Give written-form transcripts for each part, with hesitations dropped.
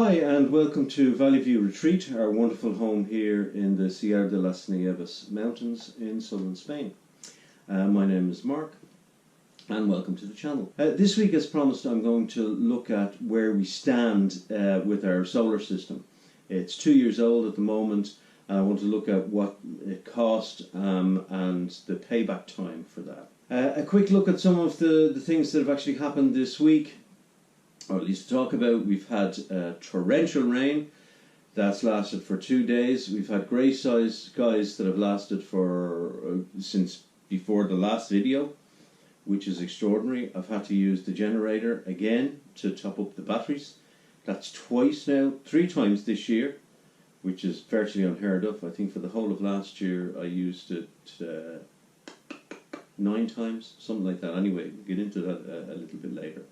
Hi and welcome to Valley View Retreat, our wonderful home here in the Sierra de las Nieves mountains in southern Spain. My name is Mark and welcome to the channel. This week, as promised, I'm going to look at where we stand with our solar system. It's 2 years old at the moment. I want to look at what it cost and the payback time for that. A quick look at some of the things that have actually happened this week, or at least to talk about. We've had torrential rain that's lasted for 2 days. We've had grey skies that have lasted for since before the last video, which is extraordinary. I've had to use the generator again to top up the batteries. That's twice now, 3 times this year, which is virtually unheard of. I think for the whole of last year I used it 9 times, something like that. Anyway, we'll get into that a little bit later.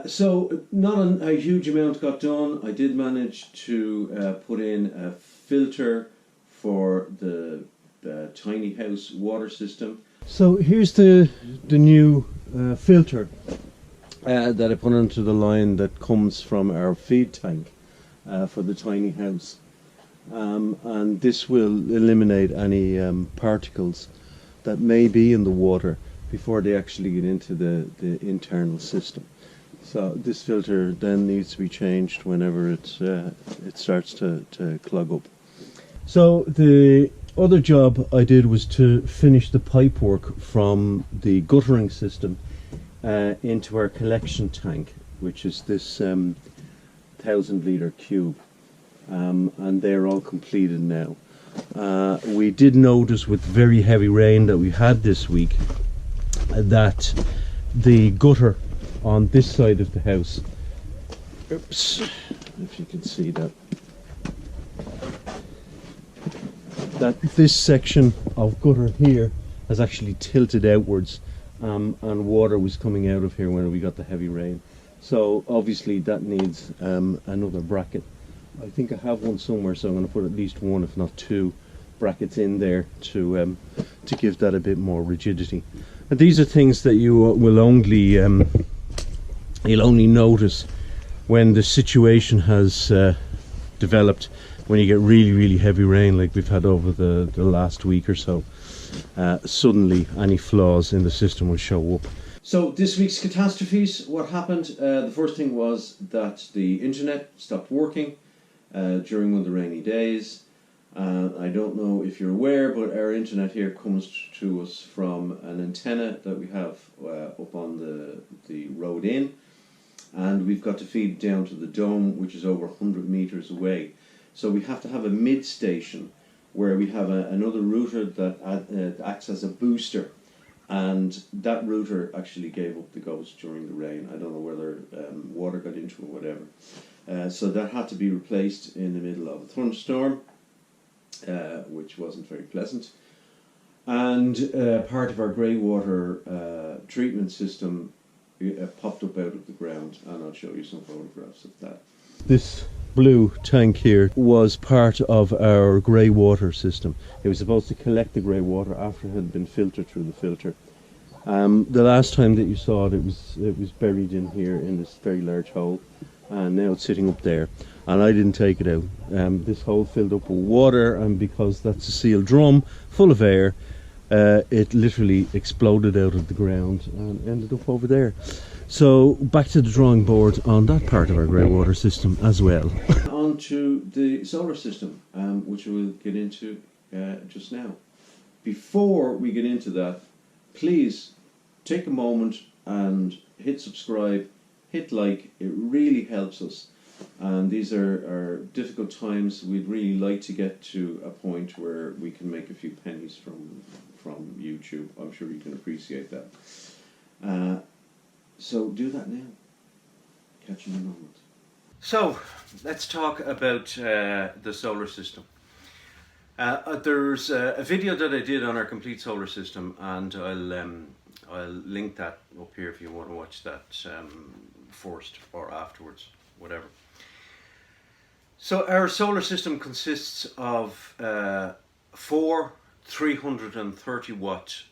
So not a huge amount got done. I did manage to put in a filter for the tiny house water system. So here's the new filter that I put onto the line that comes from our feed tank for the tiny house, and this will eliminate any particles that may be in the water before they actually get into the internal system. So this filter then needs to be changed whenever it starts to clog up. So the other job I did was to finish the pipe work from the guttering system into our collection tank, which is this 1,000-litre cube, and they're all completed now. We did notice with very heavy rain that we had this week that the gutter on this side of the house, oops, if you can see that this section of gutter here has actually tilted outwards, and water was coming out of here when we got the heavy rain. So obviously that needs another bracket. I think I have one somewhere, so I'm going to put at least 1, if not 2 brackets in there to give that a bit more rigidity. And these are things that you will only you'll only notice when the situation has developed, when you get really heavy rain like we've had over the last week or so. Suddenly any flaws in the system will show up. So this week's catastrophes, what happened? The first thing was that the internet stopped working during one of the rainy days. I don't know if you're aware, but our internet here comes to us from an antenna that we have up on the road in, and we've got to feed down to the dome, which is over 100 meters away. So we have to have a mid station where we have another router that acts as a booster, and that router actually gave up the ghost during the rain. I don't know whether water got into it or whatever. So that had to be replaced in the middle of a thunderstorm, which wasn't very pleasant. And part of our grey water treatment system popped up out of the ground, and I'll show you some photographs of that. This blue tank here was part of our grey water system. It was supposed to collect the grey water after it had been filtered through the filter. The last time that you saw it, it was buried in here in this very large hole, and now it's sitting up there, and I didn't take it out. This hole filled up with water, and because that's a sealed drum full of air, it literally exploded out of the ground and ended up over there. So back to the drawing board on that part of our grey water system as well. On to the solar system, which we'll get into just now. Before we get into that, please take a moment and hit subscribe, hit like. It really helps us. And these are difficult times. We'd really like to get to a point where we can make a few pennies from YouTube. I'm sure you can appreciate that. So do that now. Catch you in a moment. So let's talk about the solar system. There's a video that I did on our complete solar system, and I'll link that up here if you want to watch that first or afterwards, whatever. So our solar system consists of 4 330 watt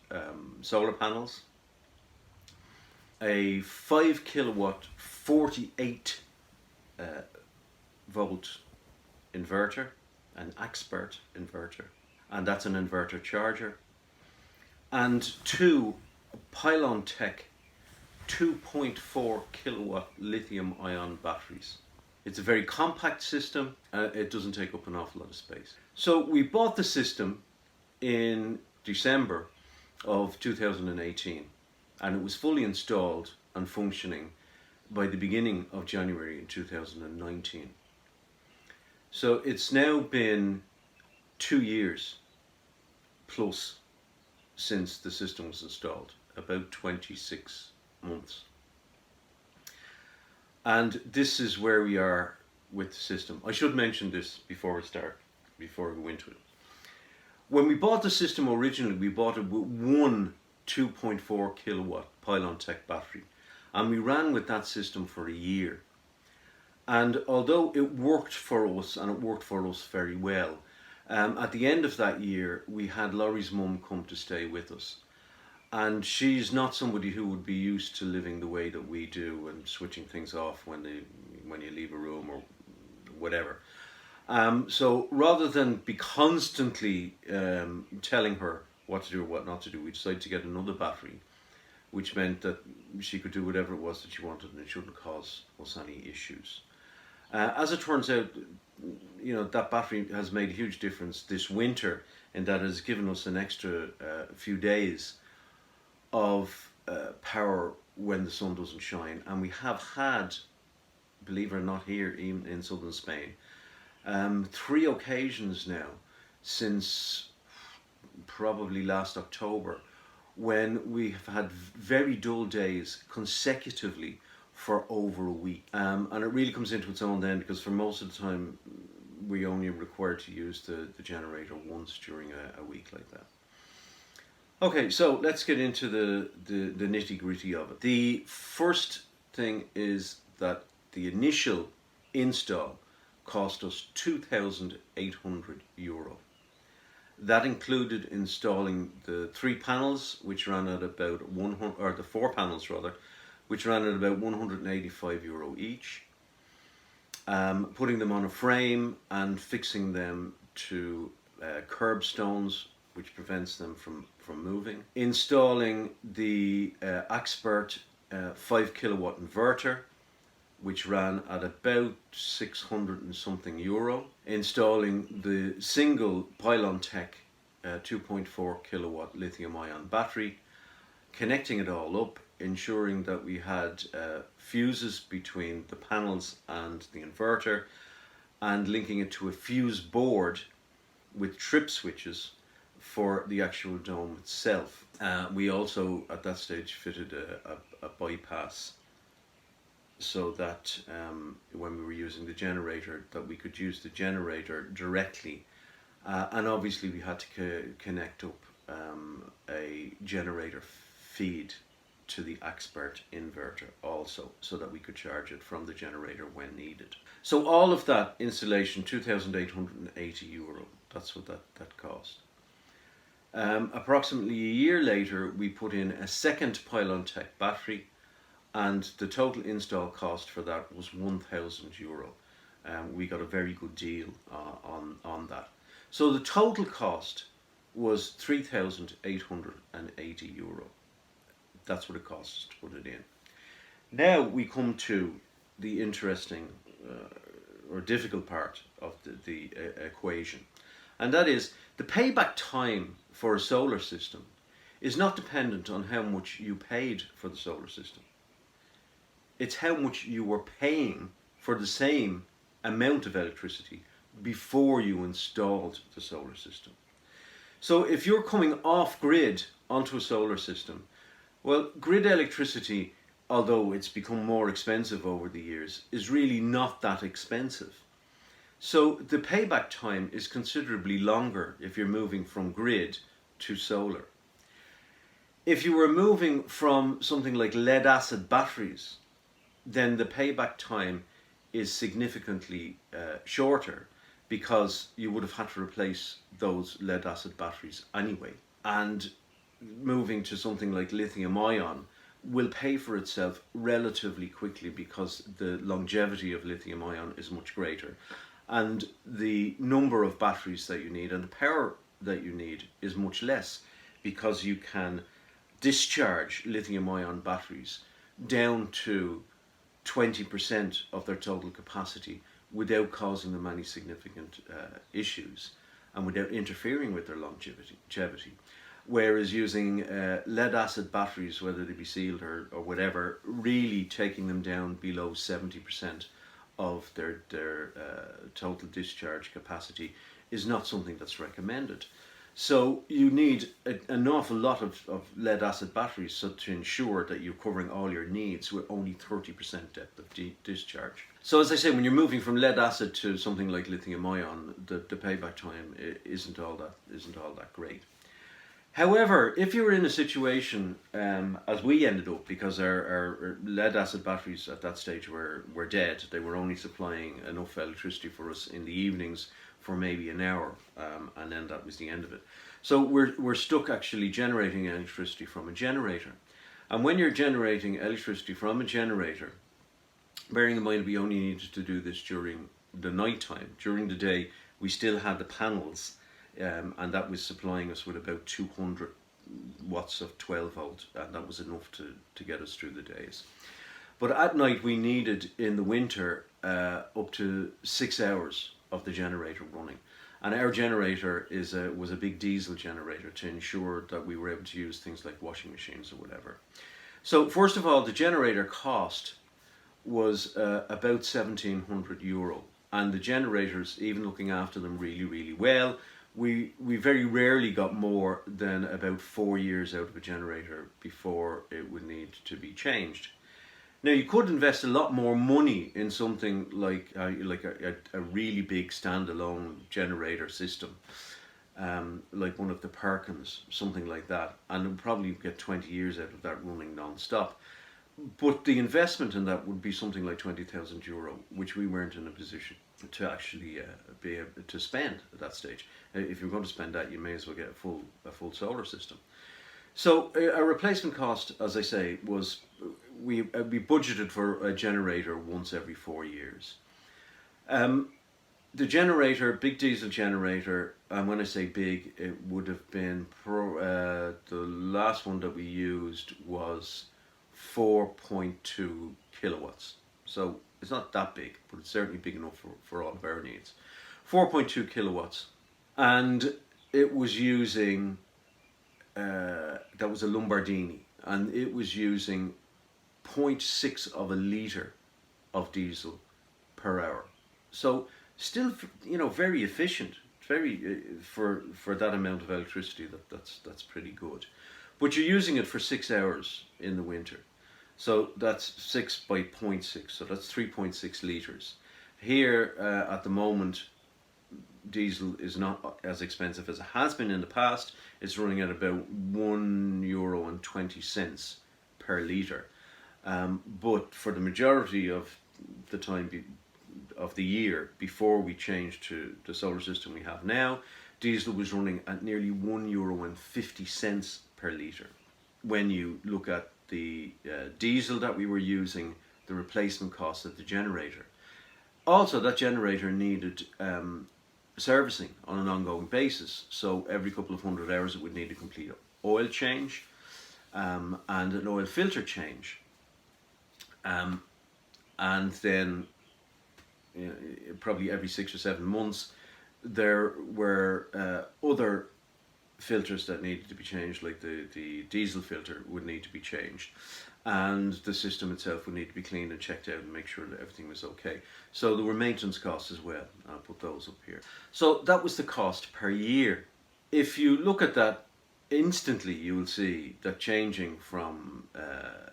solar panels, a 5 kilowatt 48 volt inverter, an expert inverter, and that's an inverter charger, and two Pylon-Tech 2.4 kilowatt lithium ion batteries. It's a very compact system, it doesn't take up an awful lot of space. So we bought the system in December of 2018, and it was fully installed and functioning by the beginning of January in 2019. So it's now been 2 years plus since the system was installed, about 26 months. And this is where we are with the system. I should mention this before we go into it. When we bought the system originally, we bought it with one 2.4 kilowatt Pylon-Tech battery, and we ran with that system for a year. And although it worked for us, and it worked for us very well, at the end of that year, we had Laurie's mum come to stay with us. And she's not somebody who would be used to living the way that we do and switching things off when you leave a room or whatever. So rather than be constantly telling her what to do or what not to do, we decided to get another battery, which meant that she could do whatever it was that she wanted and it shouldn't cause us any issues. As it turns out, that battery has made a huge difference this winter, in that it has given us an extra few days of power when the sun doesn't shine. And we have had, believe it or not, here even in southern Spain, 3 occasions now since probably last October, when we have had very dull days consecutively for over a week. And it really comes into its own then, because for most of the time we only require to use the generator once during a week like that. Okay, so let's get into the nitty-gritty of it. The first thing is that the initial install cost us €2,800. That included installing the 3 panels, which ran at about 100, or the 4 panels rather, which ran at about €185 each. Putting them on a frame and fixing them to curbstones, which prevents them from moving. Installing the expert 5 kilowatt inverter, which ran at about 600 and something euro. Installing the single Pylon-Tech 2.4 kilowatt lithium ion battery, connecting it all up, ensuring that we had fuses between the panels and the inverter, and linking it to a fuse board with trip switches for the actual dome itself. We also at that stage fitted a bypass, so that when we were using the generator, that we could use the generator directly, and obviously we had to connect up a generator feed to the expert inverter also, so that we could charge it from the generator when needed. So all of that installation, €2,880, that's what that cost. Approximately a year later, we put in a second Pylon-Tech battery, and the total install cost for that was €1,000. We got a very good deal on that. So the total cost was €3,880. That's what it costs to put it in. Now we come to the interesting or difficult part of the equation, and that is the payback time for a solar system is not dependent on how much you paid for the solar system. It's how much you were paying for the same amount of electricity before you installed the solar system. So if you're coming off grid onto a solar system, well, grid electricity, although it's become more expensive over the years, is really not that expensive. So the payback time is considerably longer if you're moving from grid to solar. If you were moving from something like lead acid batteries, then the payback time is significantly shorter, because you would have had to replace those lead acid batteries anyway. And moving to something like lithium ion, will pay for itself relatively quickly because the longevity of lithium ion is much greater, and the number of batteries that you need and the power that you need is much less, because you can discharge lithium ion batteries down to 20% of their total capacity without causing them any significant issues and without interfering with their longevity. Whereas using lead acid batteries, whether they be sealed or whatever, really taking them down below 70% of their total discharge capacity is not something that's recommended. So you need an awful lot of lead acid batteries so to ensure that you're covering all your needs with only 30% depth of discharge. So as I say, when you're moving from lead acid to something like lithium ion, the payback time isn't all that great. However, if you were in a situation, as we ended up, because our lead acid batteries at that stage were dead, they were only supplying enough electricity for us in the evenings for maybe an hour, and then that was the end of it. So we're stuck actually generating electricity from a generator. And when you're generating electricity from a generator, bearing in mind we only needed to do this during the night time. During the day, we still had the panels, and that was supplying us with about 200 watts of 12 volt, and that was enough to get us through the days. But at night we needed, in the winter, up to 6 hours of the generator running. And our generator was a big diesel generator to ensure that we were able to use things like washing machines or whatever. So first of all, the generator cost was about €1,700, and the generators, even looking after them really well, we very rarely got more than about 4 years out of a generator before it would need to be changed. Now, you could invest a lot more money in something like a really big standalone generator system, like one of the Perkins, something like that, and you'd probably get 20 years out of that running non-stop. But the investment in that would be something like €20,000, which we weren't in a position to actually be able to spend at that stage. If you're going to spend that, you may as well get a full solar system. So a replacement cost, as I say, was we budgeted for a generator once every 4 years. The generator, big diesel generator, and when I say big, it would have been the last one that we used was 4.2 kilowatts. So it's not that big, but it's certainly big enough for all of our needs. 4.2 kilowatts, and it was using that was a Lombardini, and it was using 0.6 of a litre of diesel per hour. So still, very efficient, very for that amount of electricity. That's pretty good. But you're using it for 6 hours in the winter, so that's 6 by 0.6, so that's 3.6 litres. Here at the moment, diesel is not as expensive as it has been in the past. It's running at about €1.20 per litre. But for the majority of the time of the year before we changed to the solar system we have now, diesel was running at nearly €1.50 per litre. When you look at the diesel that we were using, the replacement cost of the generator. Also, that generator needed servicing on an ongoing basis. So every couple of 100 hours it would need a complete oil change and an oil filter change. And then probably every 6 or 7 months there were other filters that needed to be changed, like the diesel filter would need to be changed, and the system itself would need to be cleaned and checked out and make sure that everything was okay. So there were maintenance costs as well. I'll put those up here. So that was the cost per year. If you look at that instantly, you will see that changing from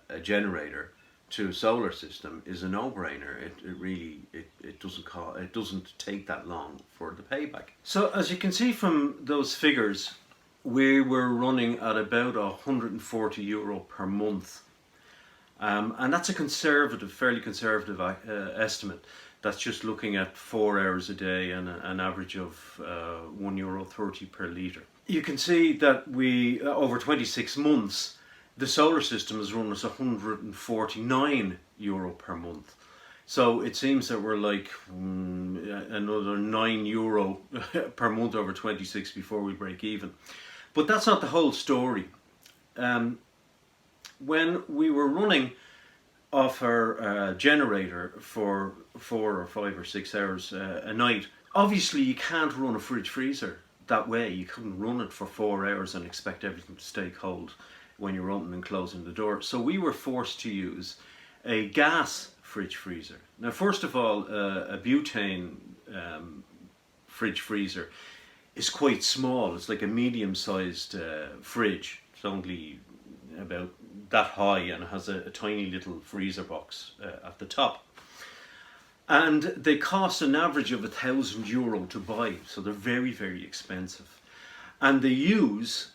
a generator to a solar system is a no-brainer. It doesn't take that long for the payback. So as you can see from those figures, we were running at about €140 per month. And that's a fairly conservative estimate. That's just looking at 4 hours a day and an average of €1.30 per litre. You can see that we, over 26 months, The solar system is running us €149 per month. So it seems that we're like another €9 per month over 26 before we break even. But that's not the whole story. When we were running off our generator for 4 or 5 or 6 hours a night, obviously you can't run a fridge freezer that way. You couldn't run it for 4 hours and expect everything to stay cold when you're opening and closing the door. So we were forced to use a gas fridge freezer. Now, first of all, a butane fridge freezer is quite small. It's like a medium-sized fridge. It's only about that high and it has a tiny little freezer box at the top. And they cost an average of €1,000 to buy, so they're very, very expensive. And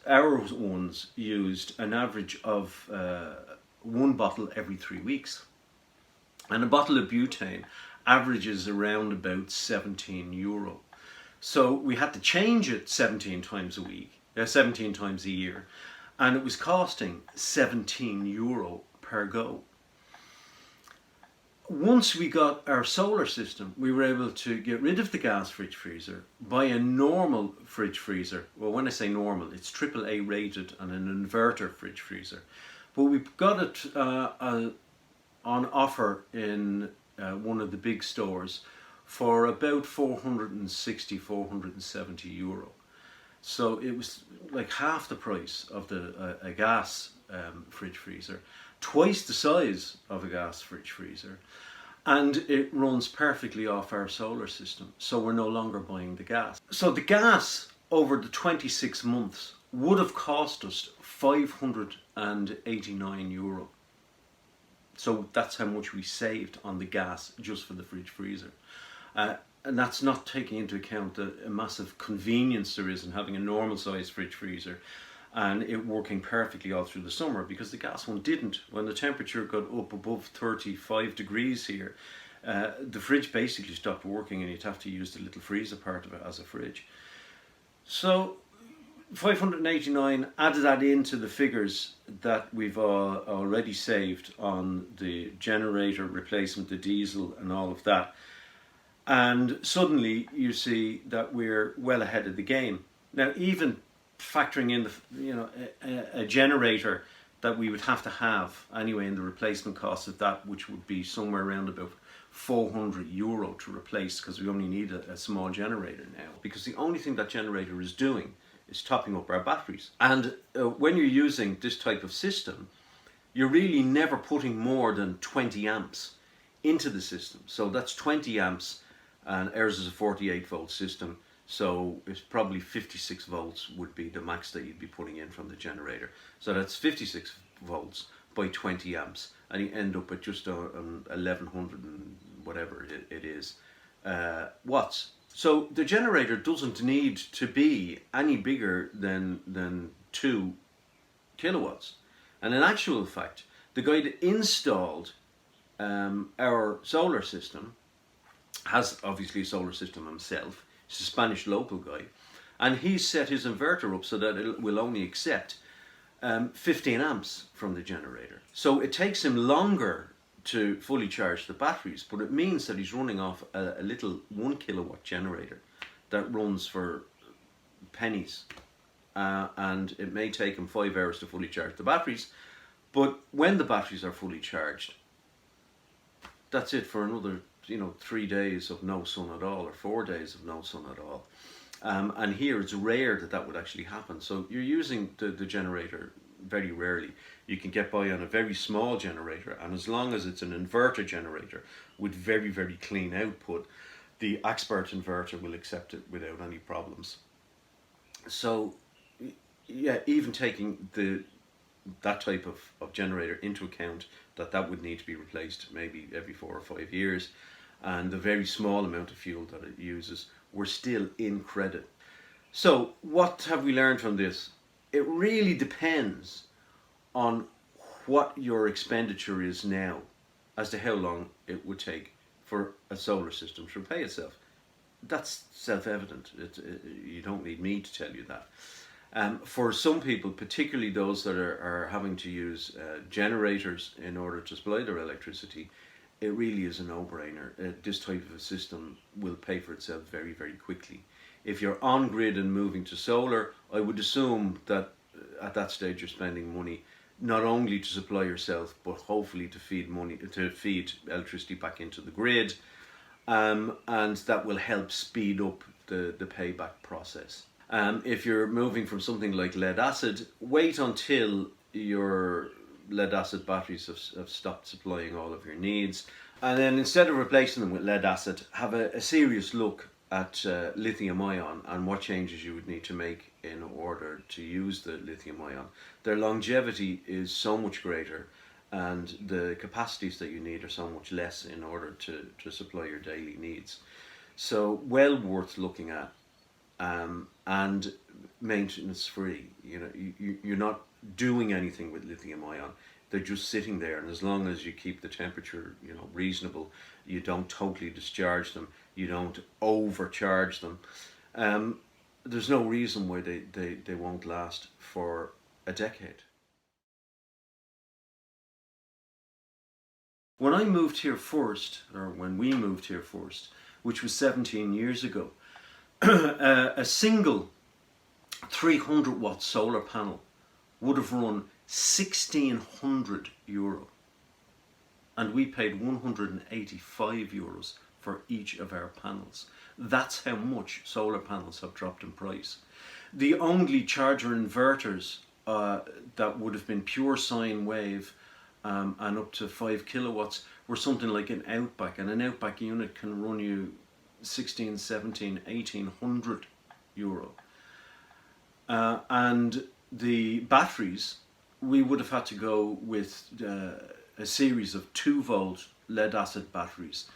our ones used an average of 1 bottle every 3 weeks. And a bottle of butane averages around about €17. So we had to change it 17 times a year, and it was costing €17 per go. Once we got our solar system, we were able to get rid of the gas fridge freezer, buy a normal fridge freezer. Well, when I say normal, it's AAA rated and an inverter fridge freezer. But we got it on offer in one of the big stores for about €460, €470. So it was like half the price of a gas fridge freezer, twice the size of a gas fridge freezer, and it runs perfectly off our solar system, so we're no longer buying the gas. So the gas over the 26 months would have cost us €589. So that's how much we saved on the gas just for the fridge freezer. And that's not taking into account the massive convenience there is in having a normal sized fridge freezer and it working perfectly all through the summer, because the gas one didn't. When the temperature got up above 35 degrees here, the fridge basically stopped working and you'd have to use the little freezer part of it as a fridge. So 589, added that into the figures that we've already saved on the generator replacement, the diesel and all of that, and suddenly you see that we're well ahead of the game. Now, even factoring in a generator that we would have to have anyway in the replacement cost of that, which would be somewhere around about €400 to replace, because we only need a small generator now, because the only thing that generator is doing is topping up our batteries. And when you're using this type of system, you're really never putting more than 20 amps into the system. So that's 20 amps, and ours is a 48 volt system, so it's probably 56 volts would be the max that you'd be putting in from the generator. So that's 56 volts by 20 amps, and you end up at just 1100 and whatever it is watts. So the generator doesn't need to be any bigger than 2 kilowatts. And in actual fact, the guy that installed our solar system has obviously a solar system himself. He's a Spanish local guy, and he's set his inverter up so that it will only accept 15 amps from the generator. So it takes him longer to fully charge the batteries, but it means that he's running off a little 1 kilowatt generator that runs for pennies, and it may take him 5 hours to fully charge the batteries, but when the batteries are fully charged, that's it for another 3 days of no sun at all, or 4 days of no sun at all. And here it's rare that would actually happen. So you're using the generator very rarely. You can get by on a very small generator, and as long as it's an inverter generator with very, very clean output, the expert inverter will accept it without any problems. So yeah, even taking that type of generator into account, that would need to be replaced maybe every 4 or 5 years, and the very small amount of fuel that it uses, we're still in credit. So what have we learned from this? It really depends on what your expenditure is now as to how long it would take for a solar system to repay itself. That's self-evident. You don't need me to tell you that. For some people, particularly those that are having to use generators in order to supply their electricity, it really is a no-brainer. This type of a system will pay for itself very, very quickly. If you're on grid and moving to solar, I would assume that at that stage you're spending money not only to supply yourself, but hopefully to feed electricity back into the grid, and that will help speed up the payback process. If you're moving from something like lead acid, wait until your lead acid batteries have stopped supplying all of your needs, and then instead of replacing them with lead acid, have a serious look at lithium ion and what changes you would need to make in order to use the lithium ion. Their longevity is so much greater, and the capacities that you need are so much less in order to supply your daily needs. So well worth looking at, and maintenance free. You know, you're not doing anything with lithium ion. They're just sitting there, and as long as you keep the temperature, you know, reasonable, you don't totally discharge them, you don't overcharge them, there's no reason why they won't last for a decade. When I moved here first, or when we moved here first, which was 17 years ago, a single 300 watt solar panel would have run €1,600, and we paid €185 for each of our panels. That's how much solar panels have dropped in price. The only charger inverters that would have been pure sine wave and up to 5 kilowatts were something like an Outback, and an Outback unit can run you 16, 17, 1800 euro. And the batteries, we would have had to go with a series of 2-volt lead acid batteries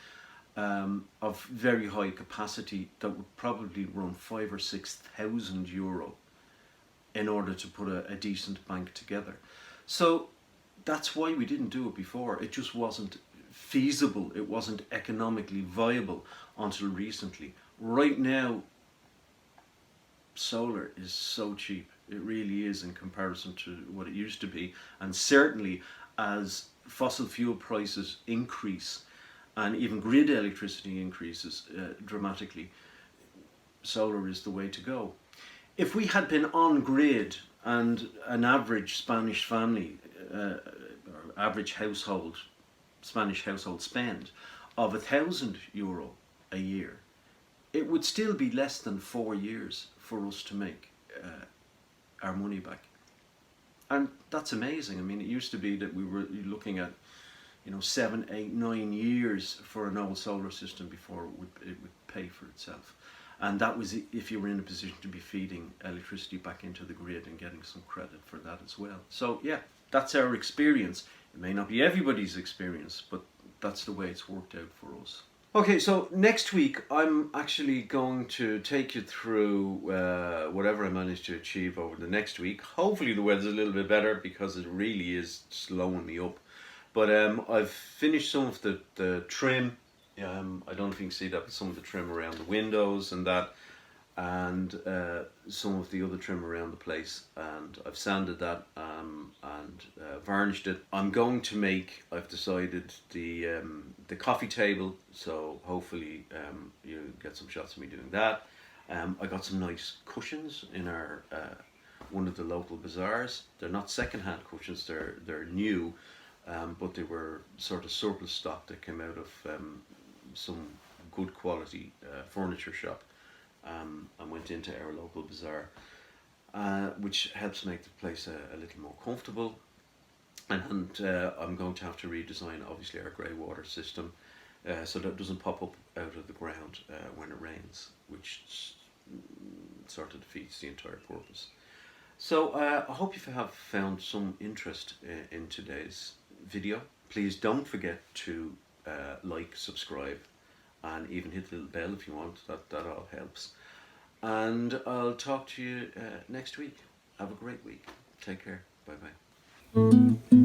of very high capacity that would probably run 5,000 or 6,000 euro in order to put a decent bank together. So that's why we didn't do it before. It just wasn't feasible. It wasn't economically viable until recently. Right now, solar is so cheap. It really is in comparison to what it used to be. And certainly as fossil fuel prices increase and even grid electricity increases dramatically, solar is the way to go. If we had been on grid and an average Spanish family, or average household, Spanish household spend of €1,000 a year, it would still be less than 4 years for us to make our money back. And that's amazing. I mean, it used to be that we were looking at, you know, 7, 8, 9 years for an old solar system before it would pay for itself. And that was if you were in a position to be feeding electricity back into the grid and getting some credit for that as well. So yeah, that's our experience. It may not be everybody's experience, but that's the way it's worked out for us. Okay, so next week I'm actually going to take you through whatever I manage to achieve over the next week. Hopefully the weather's a little bit better, because it really is slowing me up. But I've finished some of the trim. I don't know if you can see that, but some of the trim around the windows and that, and some of the other trim around the place, and I've sanded that and varnished it. I'm going to make, I've decided, the coffee table, so hopefully you get some shots of me doing that. I got some nice cushions in our one of the local bazaars. They're not second-hand cushions, they're new, but they were sort of surplus stock that came out of some good quality furniture shop, and went into our local bazaar, which helps make the place a little more comfortable. And I'm going to have to redesign, obviously, our grey water system so that it doesn't pop up out of the ground when it rains, which sort of defeats the entire purpose. So I hope you have found some interest in today's video. Please don't forget to like, subscribe, and even hit the little bell if you want. That all helps. And I'll talk to you next week. Have a great week. Take care. Bye bye.